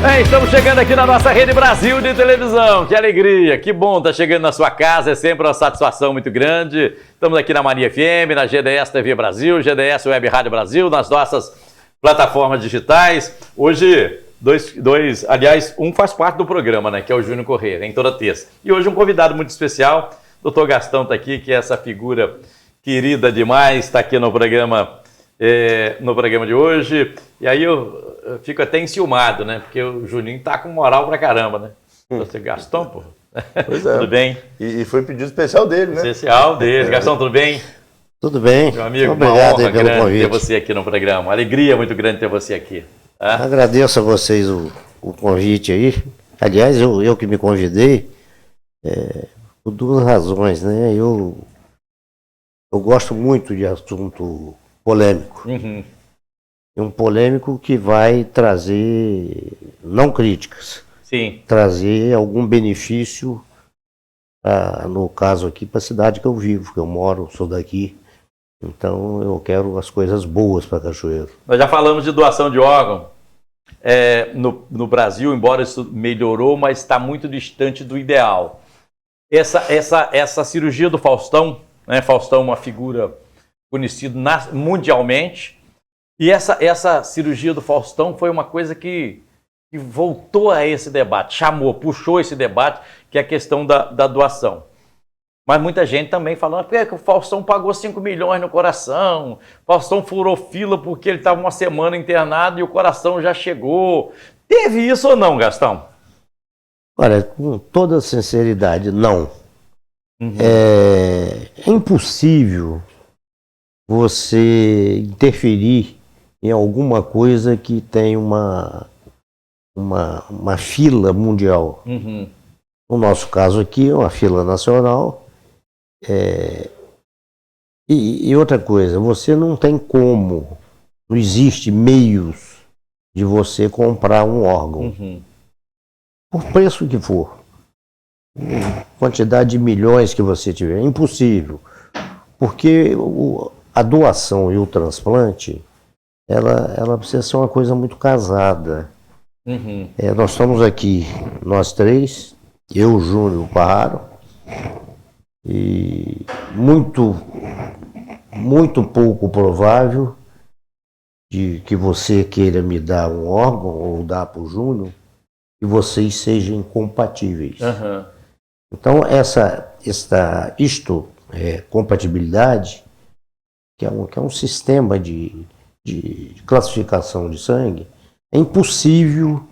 Estamos chegando aqui na nossa Rede Brasil de televisão. Que alegria, que bom estar chegando na sua casa, é sempre uma satisfação muito grande. Estamos aqui na Mania FM, na GDS TV Brasil, GDS Web Rádio Brasil, nas nossas plataformas digitais. Hoje, aliás, um faz parte do programa, né, que é o Júnior Corrêa, em toda terça. E hoje um convidado muito especial, o Dr. Gastão está aqui, que é essa figura querida demais, está aqui no programa de hoje. E aí eu fico até enciumado, né? Porque o Juninho tá com moral pra caramba, né? Você, Gastão, pô. Pois é. Tudo bem? E foi pedido especial dele, né? Especial dele. Gastão, tudo bem? Tudo bem. Meu amigo, obrigado uma honra pelo grande convite. ter você aqui no programa. Uma alegria muito grande ter você aqui. Tá? Agradeço a vocês o convite aí. Aliás, eu que me convidei, por duas razões, né? Eu gosto muito de assunto polêmico. Uhum. Um polêmico que vai trazer, não críticas, Sim. trazer algum benefício, no caso aqui, para a cidade que eu vivo, que eu moro, sou daqui. Então eu quero as coisas boas para Cachoeiro. Nós já falamos de doação de órgão no Brasil, embora isso melhorou, mas está muito distante do ideal. Essa cirurgia do Faustão, né? Faustão é uma figura conhecida mundialmente, e essa cirurgia do Faustão foi uma coisa que voltou a esse debate, puxou esse debate, que é a questão da doação. Mas muita gente também falando que o Faustão pagou 5 milhões no coração, Faustão furou fila porque ele estava uma semana internado e o coração já chegou. Teve isso ou não, Gastão? Olha, com toda sinceridade, não. Uhum. É impossível você interferir em alguma coisa que tem uma fila mundial. Uhum. No nosso caso aqui, é uma fila nacional. E outra coisa, você não tem como, não existe meios de você comprar um órgão, Uhum. por preço que for, quantidade de milhões que você tiver, é impossível, porque a doação e o transplante, ela precisa ser uma coisa muito casada. Uhum. Nós estamos aqui, nós três, eu, Júnior, o Parraro, e muito pouco provável de que você queira me dar um órgão ou dar para o Júnior e vocês sejam incompatíveis. Uhum. Então, compatibilidade, que é um sistema de classificação de sangue, é impossível,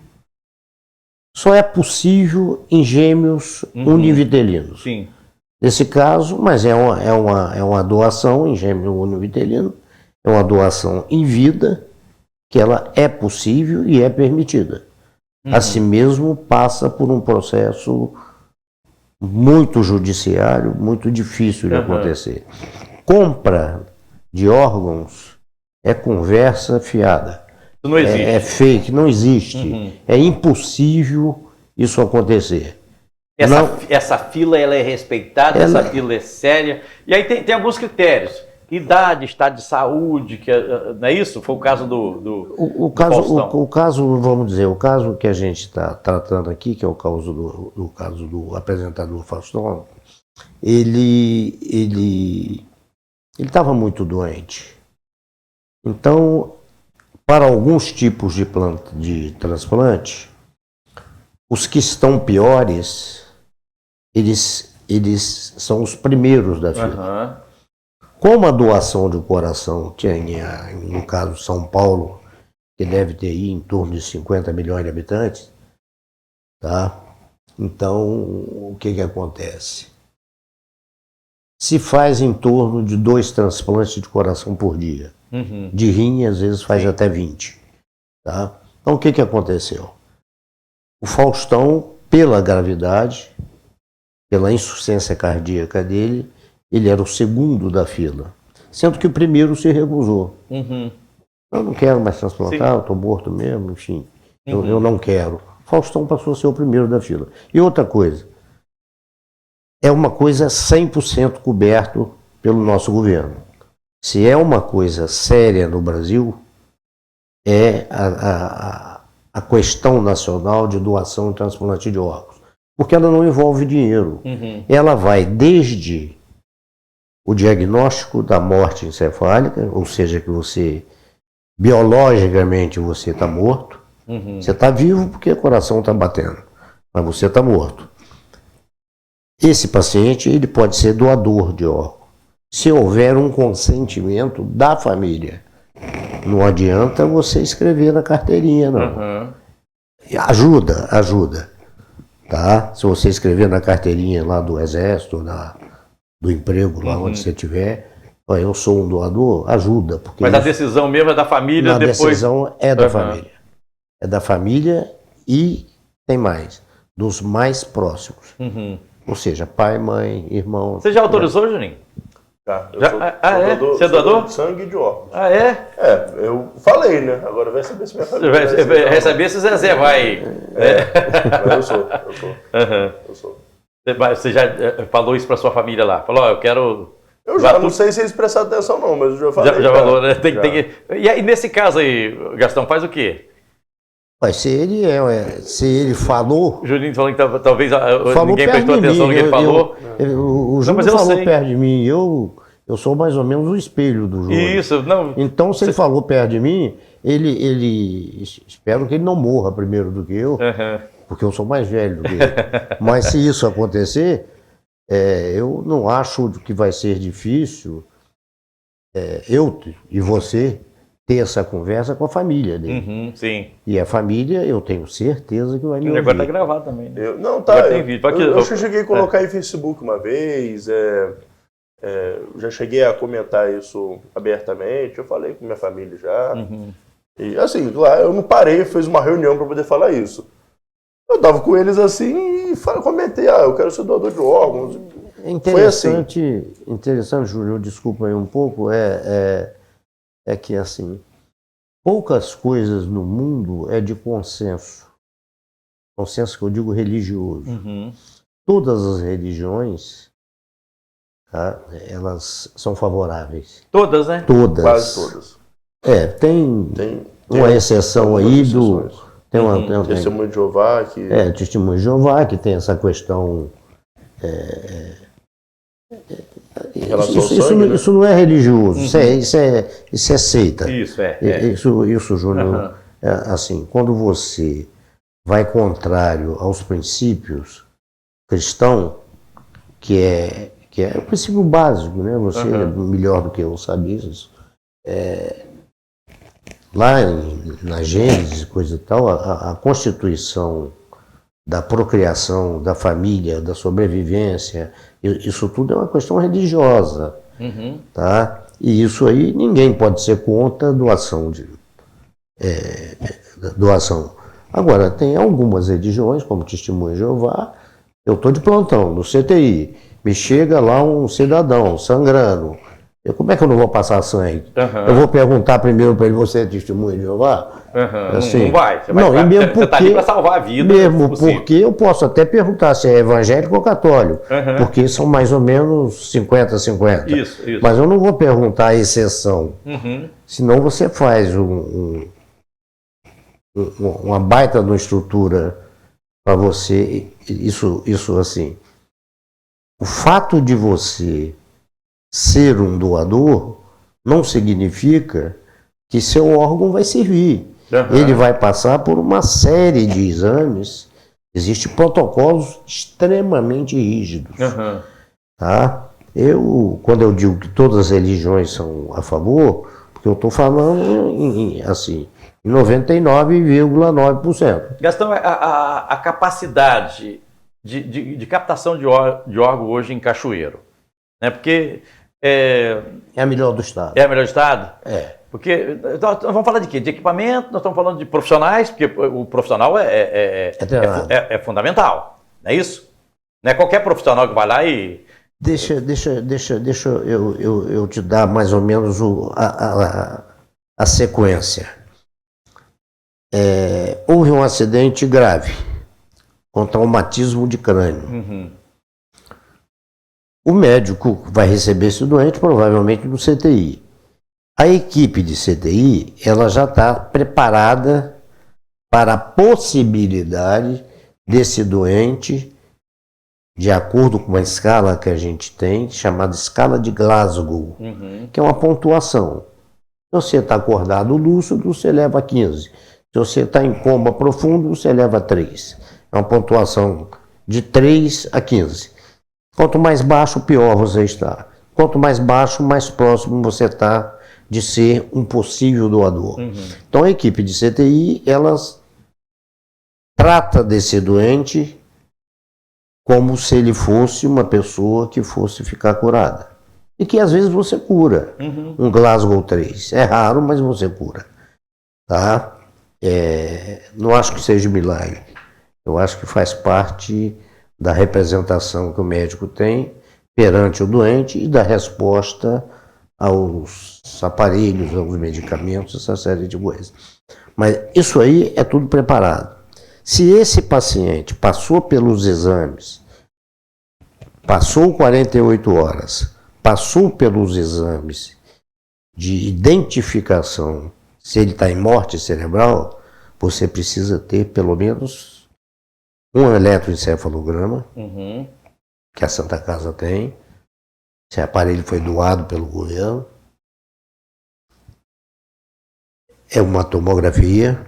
só é possível em gêmeos univitelinos. Sim. Nesse caso, mas é uma doação em gêmeo univitelino, é uma doação em vida, que ela é possível e é permitida. Assim mesmo, passa por um processo muito judiciário, muito difícil de acontecer. Compra de órgãos é conversa fiada. Isso não existe. É fake, não existe. É impossível isso acontecer. Essa fila ela é respeitada, essa fila é séria. E aí tem alguns critérios. Idade, estado de saúde, não é isso? Foi o caso do caso, vamos dizer, o caso que a gente está tratando aqui, que é o caso do apresentador Faustão, ele estava muito doente. Então, para alguns tipos de transplante, os que estão piores, eles são os primeiros da fila. Como a doação do coração tinha, no caso São Paulo, que deve ter aí em torno de 50 milhões de habitantes, tá? Então, o que acontece? Se faz em torno de 2 transplantes de coração por dia. De rim, às vezes, faz até 20. Tá? Então, o que aconteceu? O Faustão, pela gravidade, pela insuficiência cardíaca dele, ele era o segundo da fila, sendo que o primeiro se recusou. Eu não quero mais transplantar, eu estou morto mesmo, enfim, eu não quero. Faustão passou a ser o primeiro da fila. E outra coisa, é uma coisa 100% coberto pelo nosso governo. Se é uma coisa séria no Brasil, é a questão nacional de doação e transplante de órgãos, porque ela não envolve dinheiro. Ela vai desde o diagnóstico da morte encefálica, ou seja, que você, biologicamente, você está morto. Você está vivo porque o coração está batendo, mas você está morto. Esse paciente, ele pode ser doador de órgão, se houver um consentimento da família. Não adianta você escrever na carteirinha, não. Ajuda. Tá? Se você escrever na carteirinha lá do Exército, do emprego, lá onde você estiver, eu sou um doador, ajuda. Porque mas a decisão mesmo é da família depois? A decisão é da família. É da família e tem mais, dos mais próximos. Ou seja, pai, mãe, irmão. Você já autorizou, Juninho? Você é doador? De sangue e de órgãos. Eu falei, né? Agora vai saber se minha família vai saber se Zezé vai. Mas eu sou. Você já falou isso para sua família lá? Falou, eu quero... Eu já não sei se eles prestaram atenção não, mas eu já falei. Já falou, né? E aí, nesse caso aí, Gastão, faz o quê? Mas se ele falou... O Juninho falou que talvez falou ninguém prestou atenção no que ele falou. O Júnior falou perto de mim, eu sou mais ou menos o espelho do Júnior. Isso, não... Então, se ele falou perto de mim, ele espero que ele não morra primeiro do que eu, porque eu sou mais velho do que ele. Mas se isso acontecer, eu não acho que vai ser difícil eu e você ter essa conversa com a família dele. Sim. E a família, eu tenho certeza que vai me ouvir. Agora tá gravado também, né? Eu cheguei a colocar em Facebook uma vez, já cheguei a comentar isso abertamente, eu falei com minha família já. E assim, claro, eu não parei, fiz uma reunião para poder falar isso. Eu tava com eles assim e comentei, eu quero ser doador de órgãos. Interessante, Júnior, desculpa aí um pouco, é que, assim, poucas coisas no mundo é de consenso. Consenso que eu digo religioso. Todas as religiões, tá, elas são favoráveis. Todas, né? Todas. Quase todas. Tem uma exceção aí do... Testemunho de Jeová. Testemunho de Jeová, que tem essa questão... Isso não é religioso, isso é seita. Isso, Júnior, assim, quando você vai contrário aos princípios cristãos, que é o princípio básico, né? Você é melhor do que eu sabe isso. Lá na Gênesis, coisa e tal, a constituição da procriação, da família, da sobrevivência, isso tudo é uma questão religiosa, tá? E isso aí ninguém pode ser contra doação. Agora, tem algumas religiões, como Testemunho de Jeová, eu estou de plantão no CTI, me chega lá um cidadão sangrando, como é que eu não vou passar sangue? Eu vou perguntar primeiro para ele, você é Testemunho de Jeová? Assim, não vai. Você está ali para salvar a vida. Mesmo porque eu posso até perguntar se é evangélico ou católico, porque são mais ou menos 50-50. Isso. Mas eu não vou perguntar a exceção. Senão você faz uma baita de uma estrutura para você. Isso assim. O fato de você ser um doador não significa que seu órgão vai servir. Ele vai passar por uma série de exames. Existem protocolos extremamente rígidos. Tá? Quando eu digo que todas as religiões são a favor, porque eu estou falando em 99,9%. Gastão, a capacidade de captação de órgão hoje em Cachoeiro, né? Porque é a melhor do estado. É a melhor do estado? Porque nós vamos falar de quê? De equipamento, nós estamos falando de profissionais, porque o profissional é fundamental, não é isso? Não é qualquer profissional que vai lá e... Deixa eu te dar mais ou menos a sequência. Houve um acidente grave, com traumatismo de crânio. O médico vai receber esse doente provavelmente no CTI. A equipe de CTI, ela já está preparada para a possibilidade desse doente, de acordo com uma escala que a gente tem, chamada escala de Glasgow, que é uma pontuação. Se você está acordado lúcido, você leva 15. Se você está em coma profundo, você leva 3. É uma pontuação de 3 a 15. Quanto mais baixo, pior você está. Quanto mais baixo, mais próximo você está de ser um possível doador. Então a equipe de CTI, elas trata desse doente como se ele fosse uma pessoa que fosse ficar curada. E que às vezes você cura. Um Glasgow 3. É raro, mas você cura. Tá? Não acho que seja milagre. Eu acho que faz parte da representação que o médico tem perante o doente e da resposta aos aparelhos, aos medicamentos, essa série de coisas. Mas isso aí é tudo preparado. Se esse paciente passou pelos exames, passou 48 horas, passou pelos exames de identificação, se ele está em morte cerebral, você precisa ter pelo menos um eletroencefalograma, que a Santa Casa tem. Esse aparelho foi doado pelo governo. É uma tomografia,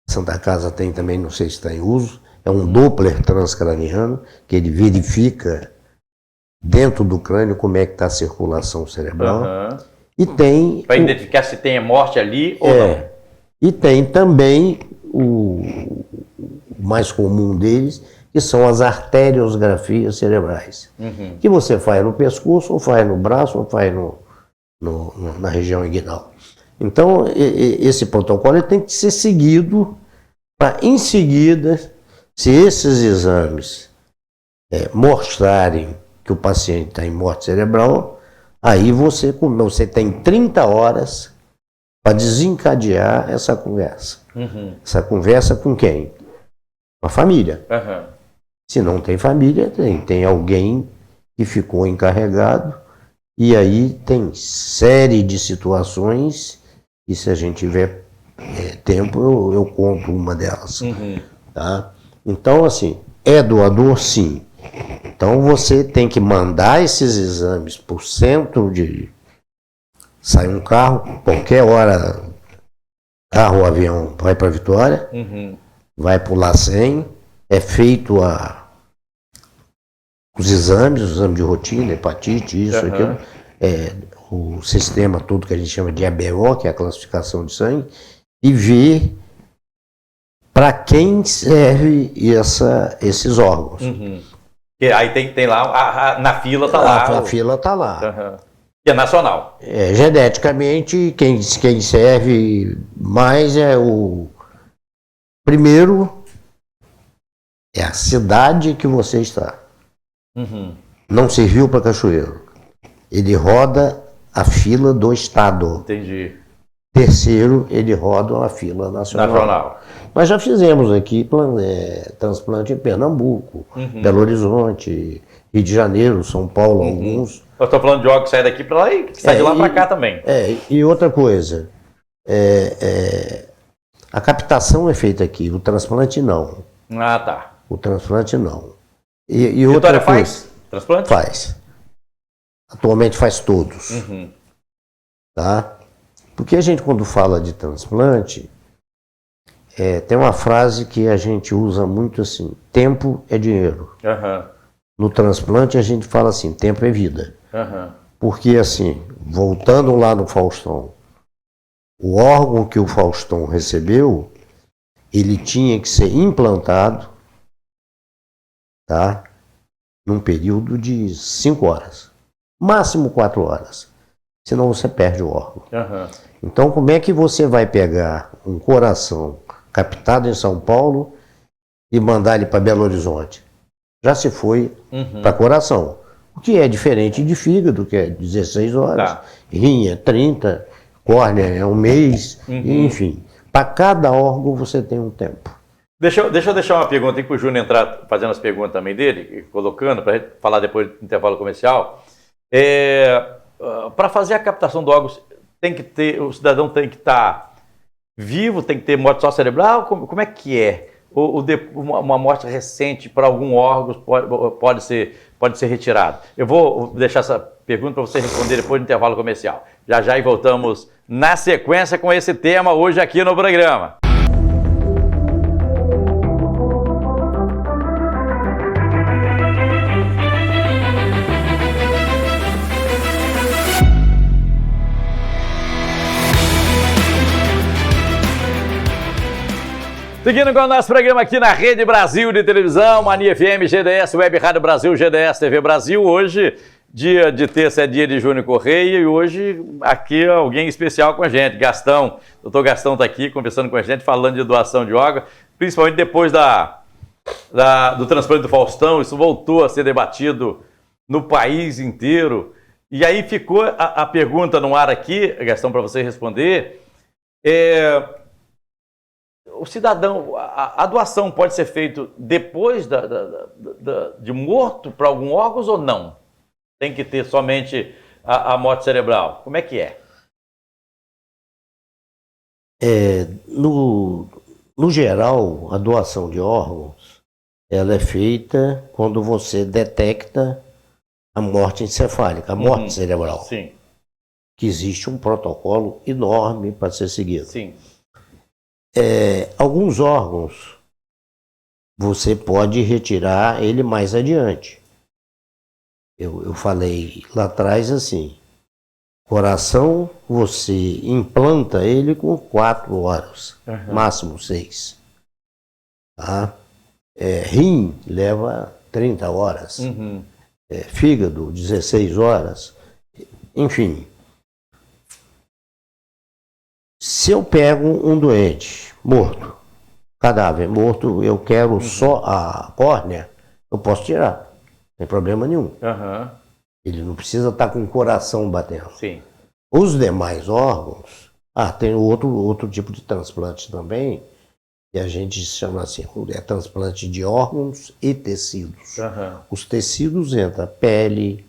Santa Casa tem também, não sei se está em uso, é um Doppler transcraniano, que ele verifica dentro do crânio como é que está a circulação cerebral. E tem... Para identificar se tem morte ali ou não. E tem também o mais comum deles, que são as arteriografias cerebrais. Que você faz no pescoço, ou faz no braço, ou faz na região inguinal. Então, esse protocolo ele tem que ser seguido para, em seguida, se esses exames mostrarem que o paciente está em morte cerebral, aí você tem 30 horas para desencadear essa conversa. Essa conversa com quem? Com a família. Se não tem família, tem alguém que ficou encarregado, e aí tem série de situações, e se a gente tiver tempo, eu conto uma delas. Tá? Então, assim, é doador, sim. Então você tem que mandar esses exames para o centro de... Sai um carro, qualquer hora, carro ou avião, vai para Vitória, vai para o LACEN, é feito os exames de rotina, hepatite, isso, aquilo, o sistema todo que a gente chama de ABO, que é a classificação de sangue, e ver para quem serve esses órgãos. E aí tem lá, na fila está lá. A fila está lá. E é nacional. Geneticamente, quem serve mais é o... Primeiro, é a cidade que você está. Não serviu para Cachoeiro. Ele roda a fila do estado. Entendi. Terceiro, ele roda a fila nacional. Nós já fizemos aqui transplante em Pernambuco, Belo Horizonte, Rio de Janeiro, São Paulo, alguns. Eu estou falando de órgão que sai daqui para lá e que sai de lá para cá também. E outra coisa, a captação é feita aqui, o transplante não. Ah, tá. O transplante não. E outra coisa, faz transplante? Faz. Atualmente faz todos. Tá? Porque a gente, quando fala de transplante, tem uma frase que a gente usa muito assim: tempo é dinheiro. No transplante a gente fala assim: tempo é vida. Porque assim, voltando lá no Faustão, o órgão que o Faustão recebeu, ele tinha que ser implantado, tá? Num período de 5 horas. Máximo 4 horas. Senão você perde o órgão. Então, como é que você vai pegar um coração captado em São Paulo e mandar ele para Belo Horizonte? Já se foi para coração. O que é diferente de fígado, que é 16 horas. Rim é 30, córnea é 1 mês, enfim. Para cada órgão você tem um tempo. Deixa eu deixar uma pergunta aí para o Júnior entrar fazendo as perguntas também dele, colocando, para a gente falar depois do intervalo comercial. Para fazer a captação do órgão, o cidadão tem que estar vivo, tem que ter morte só cerebral? Como é que é? Uma morte recente para algum órgão pode ser retirado? Eu vou deixar essa pergunta para você responder depois do intervalo comercial. Já e voltamos na sequência com esse tema hoje aqui no programa. Seguindo com o nosso programa aqui na Rede Brasil de Televisão, Mania FM, GDS, Web Rádio Brasil, GDS TV Brasil. Hoje, dia de terça, é dia de Júnior Correia e hoje aqui alguém especial com a gente, Gastão. O doutor Gastão está aqui conversando com a gente, falando de doação de órgãos, principalmente depois do transplante do Faustão. Isso voltou a ser debatido no país inteiro. E aí ficou a pergunta no ar aqui, Gastão, para você responder. O cidadão, a doação pode ser feita depois de morto para algum órgão ou não? Tem que ter somente a morte cerebral? Como é que é? No geral, a doação de órgãos ela é feita quando você detecta a morte encefálica, a morte cerebral. Sim. Que existe um protocolo enorme para ser seguido. Sim. Alguns órgãos você pode retirar ele mais adiante. Eu falei lá atrás assim, coração você implanta ele com 4 horas, máximo 6. Tá? Rim leva 30 horas, fígado 16 horas, enfim. Se eu pego um doente morto, cadáver morto, eu quero só a córnea, eu posso tirar, não tem problema nenhum. Ele não precisa estar com o coração batendo. Sim. Os demais órgãos, tem outro tipo de transplante também, que a gente chama assim, transplante de órgãos e tecidos. Os tecidos entra pele,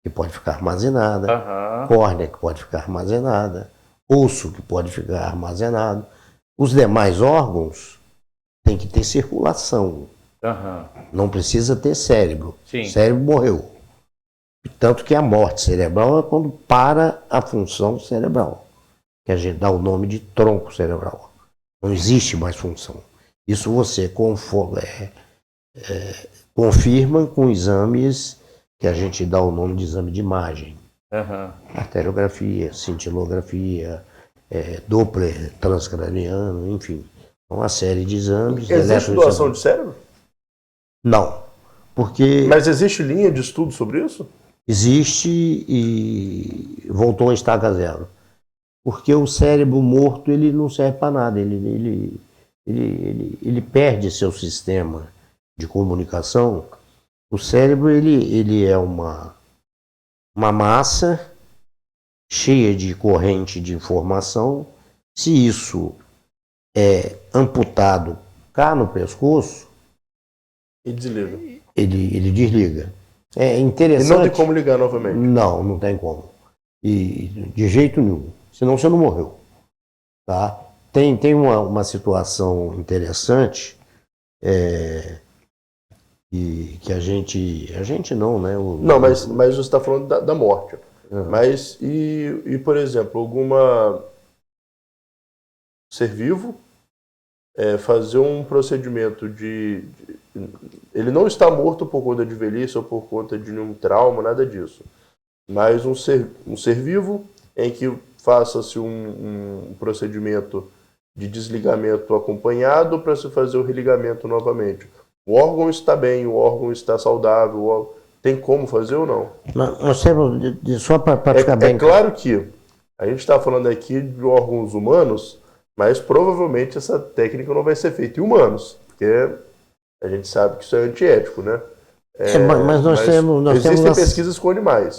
que pode ficar armazenada, córnea, que pode ficar armazenada, osso que pode ficar armazenado. Os demais órgãos tem que ter circulação. Não precisa ter cérebro. Sim. O cérebro morreu. Tanto que a morte cerebral é quando para a função cerebral, que a gente dá o nome de tronco cerebral. Não existe mais função. Isso você confirma com exames que a gente dá o nome de exame de imagem. Arteriografia, cintilografia, Doppler transcraniano, enfim. Uma série de exames. Existe doação de cérebro? Não. Porque... Mas existe linha de estudo sobre isso? Existe e voltou a estaca zero. Porque o cérebro morto ele não serve para nada. Ele perde seu sistema de comunicação. O cérebro ele é uma massa cheia de corrente de informação. Se isso é amputado cá no pescoço, e desliga. Ele desliga. É interessante. E não tem como ligar novamente? Não tem como. E de jeito nenhum. Senão você não morreu. Tá? Tem uma situação interessante que a gente não, né? Não, mas você está falando da morte. Mas, por exemplo, alguma ser vivo fazer um procedimento ele não está morto por conta de velhice ou por conta de nenhum trauma, nada disso. Mas um ser vivo em que faça-se um procedimento de desligamento acompanhado para se fazer o religamento novamente. O órgão está bem, o órgão está saudável, tem como fazer ou não? Nós temos, só para ficar bem... É claro que a gente está falando aqui de órgãos humanos, mas provavelmente essa técnica não vai ser feita em humanos, porque a gente sabe que isso é antiético, né? Existem pesquisas com animais.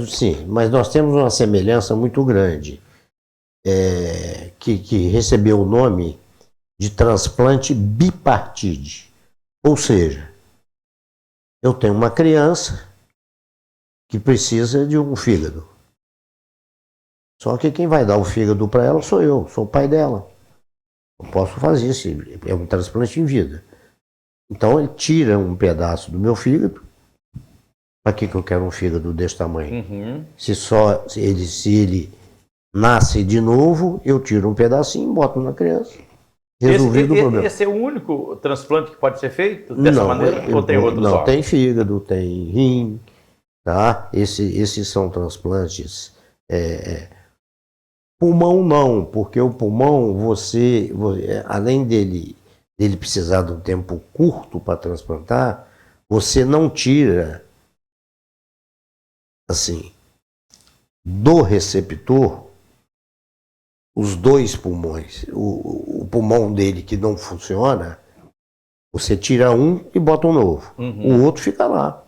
Sim, mas nós temos uma semelhança muito grande, que recebeu o nome de transplante bipartite. Ou seja, eu tenho uma criança que precisa de um fígado. Só que quem vai dar o fígado para ela sou eu, sou o pai dela. Eu posso fazer isso, é um transplante em vida. Então ele tira um pedaço do meu fígado. Para que eu quero um fígado desse tamanho? Uhum. Se ele nasce de novo, eu tiro um pedacinho, boto na criança. Resolvido o problema. Esse é o único transplante que pode ser feito dessa maneira? Ou tem outros? Não, tem fígado, tem rim, tá? Esses são transplantes. Pulmão não, porque o pulmão, você além dele precisar de um tempo curto para transplantar, você não tira, assim, do receptor os dois pulmões. O pulmão dele que não funciona, você tira um e bota um novo. O outro fica lá.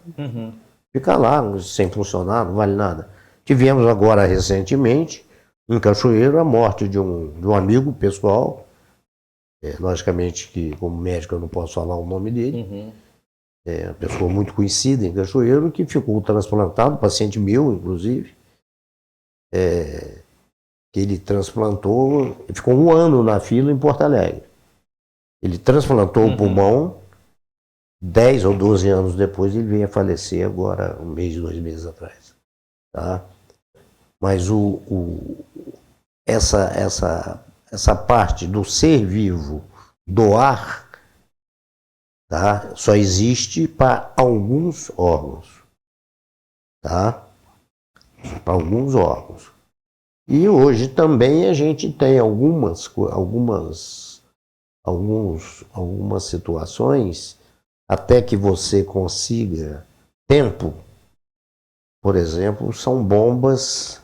Fica lá, sem funcionar, não vale nada. Tivemos agora, recentemente, em Cachoeiro, a morte de um amigo pessoal. Logicamente que, como médico, eu não posso falar o nome dele. É uma pessoa muito conhecida em Cachoeiro, que ficou transplantado, paciente meu, inclusive. Que ele transplantou, ficou 1 ano na fila em Porto Alegre. Ele transplantou o pulmão, 10 ou 12 anos depois ele veio a falecer agora, 1 mês, 2 meses atrás. Tá? Mas essa parte do ser vivo doar, tá? Só existe para alguns órgãos. Tá? Para alguns órgãos. E hoje também a gente tem algumas situações, até que você consiga tempo. Por exemplo, são bombas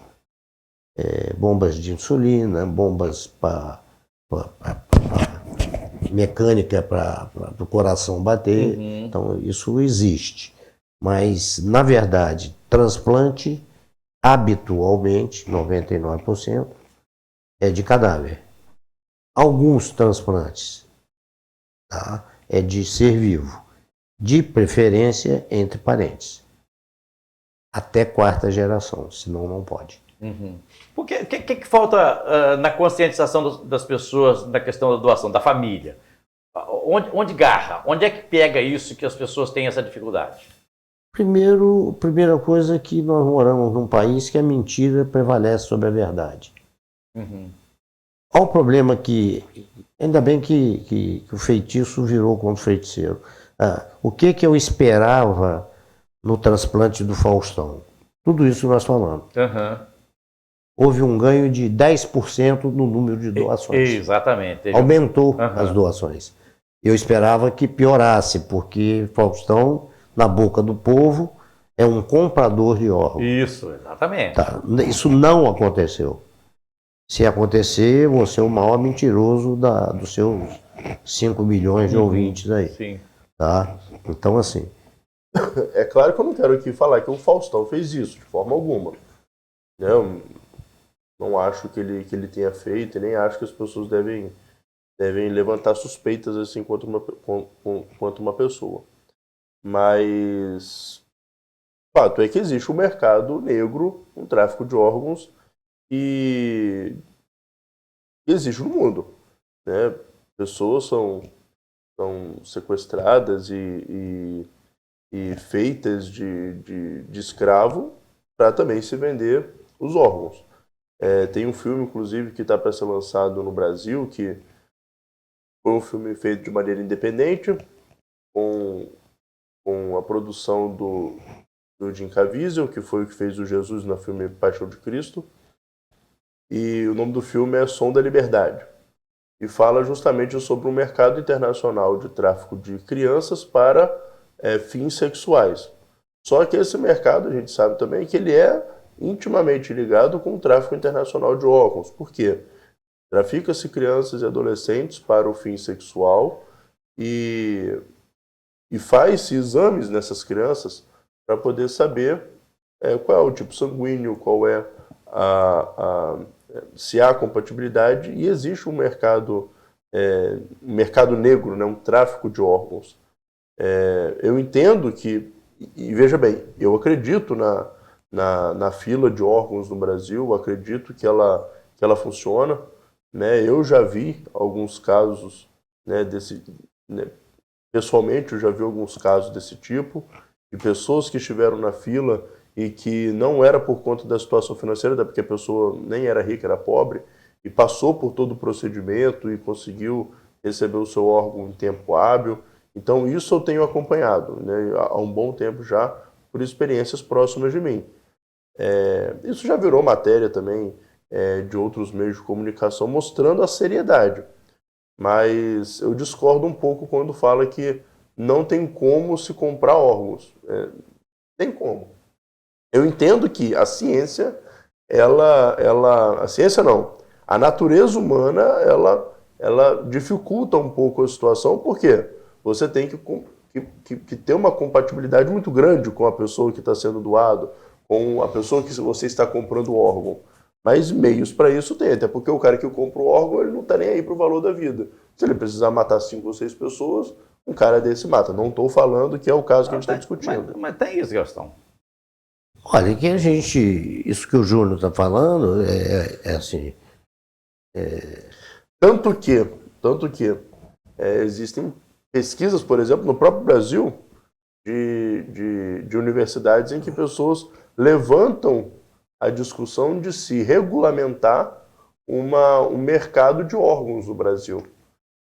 de insulina, bombas para mecânica para o coração bater. Então isso existe. Mas, na verdade, transplante, habitualmente, 99%, é de cadáver. Alguns transplantes, tá? É de ser vivo, de preferência entre parentes. Até 4ª geração, senão não pode. O que falta na conscientização das pessoas na questão da doação, da família? Onde garra? Onde é que pega isso que as pessoas têm essa dificuldade? Primeira coisa é que nós moramos num país que a mentira prevalece sobre a verdade. Olha o problema que, ainda bem que o feitiço virou contra o feiticeiro. O que eu esperava no transplante do Faustão? Tudo isso que nós falamos. Houve um ganho de 10% no número de doações. Exatamente. Aumentou as doações. Eu esperava que piorasse, porque Faustão, na boca do povo, é um comprador de órgãos. Isso, exatamente. Tá. Isso não aconteceu. Se acontecer, você é o maior mentiroso dos seus 5 milhões de ouvintes aí. Sim. Tá? Então, assim... É claro que eu não quero aqui falar que o Faustão fez isso, de forma alguma. Eu não acho que ele tenha feito, e nem acho que as pessoas devem levantar suspeitas assim quanto uma pessoa. Mas o fato é que existe um mercado negro, um tráfico de órgãos, e existe no mundo. Né? Pessoas são sequestradas e feitas de escravo para também se vender os órgãos. Tem um filme, inclusive, que está para ser lançado no Brasil, que foi um filme feito de maneira independente, com a produção do Jim Caviezel, que foi o que fez o Jesus no filme Paixão de Cristo. E o nome do filme é Som da Liberdade. E fala justamente sobre um mercado internacional de tráfico de crianças para fins sexuais. Só que esse mercado, a gente sabe também que ele é intimamente ligado com o tráfico internacional de órgãos. Por quê? Trafica-se crianças e adolescentes para o fim sexual e faz-se exames nessas crianças para poder saber qual é o tipo sanguíneo, qual é se há compatibilidade, e existe um mercado negro, né, um tráfico de órgãos. Eu entendo que, e veja bem, eu acredito na fila de órgãos no Brasil, acredito que ela funciona, né? Eu já vi alguns casos, né, pessoalmente eu já vi alguns casos desse tipo, de pessoas que estiveram na fila e que não era por conta da situação financeira, até porque a pessoa nem era rica, era pobre, e passou por todo o procedimento e conseguiu receber o seu órgão em tempo hábil. Então isso eu tenho acompanhado, né, há um bom tempo já, por experiências próximas de mim. Isso já virou matéria também de outros meios de comunicação, mostrando a seriedade. Mas eu discordo um pouco quando fala que não tem como se comprar órgãos. Tem como. Eu entendo que a ciência, a ciência não, a natureza humana, ela dificulta um pouco a situação, porque você tem que ter uma compatibilidade muito grande com a pessoa que está sendo doado, com a pessoa que você está comprando o órgão. Mas meios para isso tem, até porque o cara que compra o órgão, ele não está nem aí para o valor da vida. Se ele precisar matar 5 ou 6 pessoas, um cara desse mata. Não estou falando que é o caso que a gente está discutindo. Mas tem isso, Gastão. Olha, que isso que o Júnior está falando é assim. Tanto que existem pesquisas, por exemplo, no próprio Brasil, de universidades em que pessoas levantam a discussão de se regulamentar um mercado de órgãos no Brasil,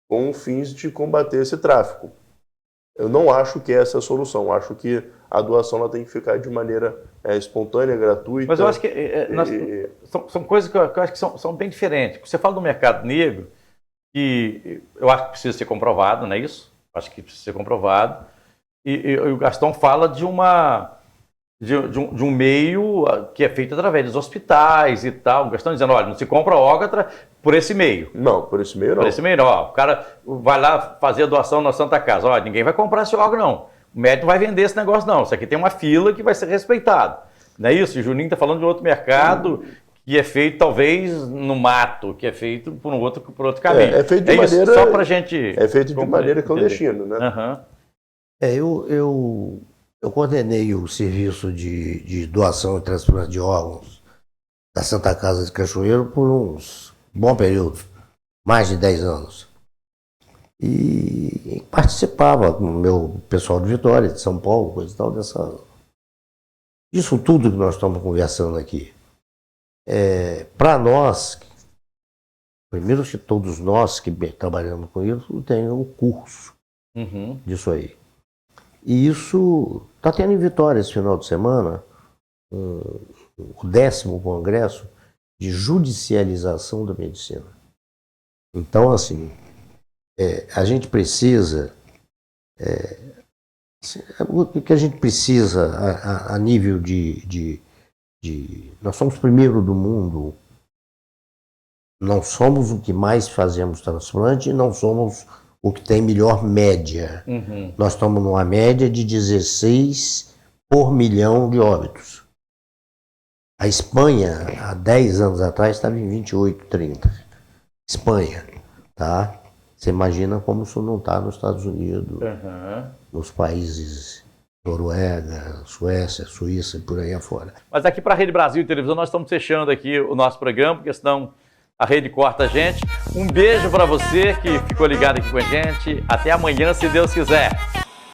com fins de combater esse tráfico. Eu não acho que essa é a solução. Acho que a doação ela tem que ficar de maneira espontânea, gratuita. Mas eu acho que são coisas que eu acho que são bem diferentes. Você fala do mercado negro, que eu acho que precisa ser comprovado, não é isso? Acho que precisa ser comprovado. E o Gastão fala de um meio que é feito através dos hospitais e tal. O Gastão dizendo, olha, não se compra órgão por esse meio. Não, por esse meio não. Por esse meio não. Ó, o cara vai lá fazer a doação na Santa Casa. Olha, ninguém vai comprar esse órgão, não. O médico não vai vender esse negócio, não. Isso aqui tem uma fila que vai ser respeitado. Não é isso? O Juninho está falando de outro mercado que é feito, talvez, no mato, que é feito por outro caminho. É feito de maneira... Só pra gente... É feito de maneira clandestina, né? Uhum. Eu coordenei o serviço de doação e transplante de órgãos da Santa Casa de Cachoeiro por um bom período, mais de 10 anos. E participava com o meu pessoal de Vitória, de São Paulo, coisa e tal, disso tudo que nós estamos conversando aqui. Para nós, primeiro que todos nós que trabalhamos com isso, tem um curso disso aí. E isso está tendo em Vitória esse final de semana o 10º Congresso de Judicialização da Medicina. Então, assim, a gente precisa... o que a gente precisa a nível de... Nós somos primeiro do mundo, não somos o que mais fazemos transplante, não somos o que tem melhor média. Nós estamos numa média de 16 por milhão de óbitos. A Espanha, há 10 anos atrás, estava em 28, 30. Espanha, tá? Você imagina como isso não está nos Estados Unidos, nos países Noruega, Suécia, Suíça e por aí afora. Mas aqui para a Rede Brasil e Televisão nós estamos fechando aqui o nosso programa, porque senão a rede corta a gente. Um beijo para você que ficou ligado aqui com a gente. Até amanhã, se Deus quiser.